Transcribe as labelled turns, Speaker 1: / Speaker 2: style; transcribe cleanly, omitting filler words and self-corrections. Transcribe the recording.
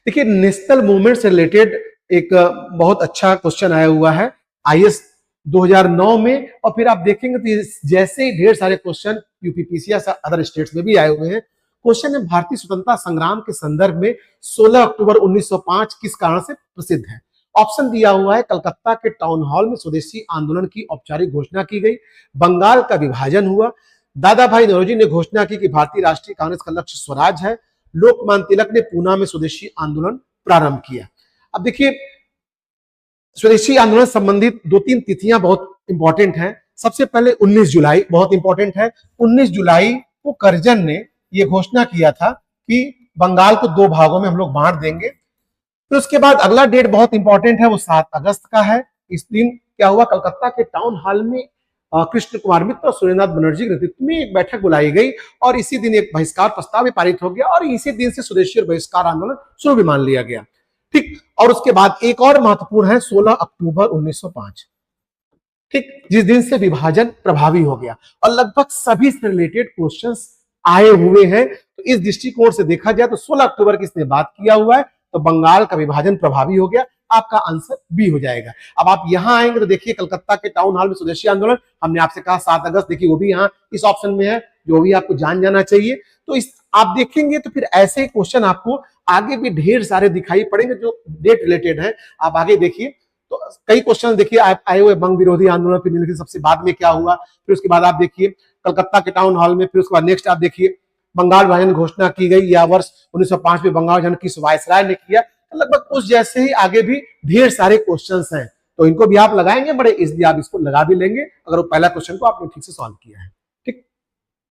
Speaker 1: देखिए, national movement से related एक बहुत अच्छा क्वेश्चन आया हुआ है आईएएस 2009 में, और फिर आप देखेंगे तो जैसे ही ढेर सारे क्वेश्चन यूपीपीसीएस या अदर स्टेट्स में भी आए हुए हैं। क्वेश्चन है, भारतीय स्वतंत्रता संग्राम के संदर्भ में 16 अक्टूबर 1905 किस कारण से प्रसिद्ध है? ऑप्शन दिया हुआ है, कलकत्ता के टाउन हॉल में स्वदेशी आंदोलन की औपचारिक घोषणा की गई, बंगाल का विभाजन हुआ, दादा भाई नौरोजी ने घोषणा की कि भारतीय राष्ट्रीय कांग्रेस का लक्ष्य स्वराज है, लोकमान्य तिलक ने पूना में स्वदेशी आंदोलन प्रारंभ किया। अब देखिए, स्वदेशी आंदोलन संबंधित 2-3 तिथियां बहुत इंपॉर्टेंट हैं। सबसे पहले 19 जुलाई बहुत इंपॉर्टेंट है। 19 जुलाई को करजन ने यह घोषणा किया था कि बंगाल को 2 भागों में हम लोग बांट देंगे। फिर उसके बाद अगला डेट बहुत इंपॉर्टेंट है, वो 7 अगस्त का है। इस दिन क्या हुआ, कलकत्ता के टाउन हॉल में कृष्ण कुमार मित्र और सूर्यनाथ बनर्जी के नेतृत्व में एक बैठक बुलाई गई और इसी दिन एक बहिष्कार प्रस्ताव भी पारित हो गया और इसी दिन से स्वदेशी और बहिष्कार आंदोलन शुरू भी मान लिया गया। ठीक, और उसके बाद एक और महत्वपूर्ण है 16 अक्टूबर 1905, ठीक, जिस दिन से विभाजन प्रभावी हो गया और लगभग सभी से रिलेटेड क्वेश्चंस आए हुए हैं। तो इस दृष्टिकोण से देखा जाए तो 16 अक्टूबर की इसने बात किया हुआ है, तो बंगाल का विभाजन प्रभावी हो गया, आपका आंसर बी हो जाएगा। अब आप यहां आएंगे तो देखिए, कलकत्ता के टाउन हॉल में स्वदेशी आंदोलन, हमने आपसे कहा 7 अगस्त, देखिए वो भी यहाँ इस ऑप्शन में है, जो भी आपको जान जाना चाहिए। तो इस आप देखेंगे तो फिर ऐसे क्वेश्चन आपको आगे भी ढेर सारे दिखाई पड़ेंगे जो डेट रिलेटेड है। आप आगे देखिए तो कई क्वेश्चन देखिए आए हुए, बंग विरोधी आंदोलन, फिर निम्नलिखित सबसे बाद में क्या हुआ, फिर उसके बाद आप देखिए कलकत्ता के टाउन हॉल में, फिर उसके बाद नेक्स्ट आप देखिए बंगाल विभाजन घोषणा की गई या वर्ष 1905 में बंगाल विभाजन किस वायसराय ने किया। लगभग उस जैसे ही आगे भी ढेर सारे क्वेश्चंस हैं, तो इनको भी आप लगाएंगे, बड़े इजीली आप इसको लगा भी लेंगे अगर वो पहला क्वेश्चन को आपने ठीक से सॉल्व किया है।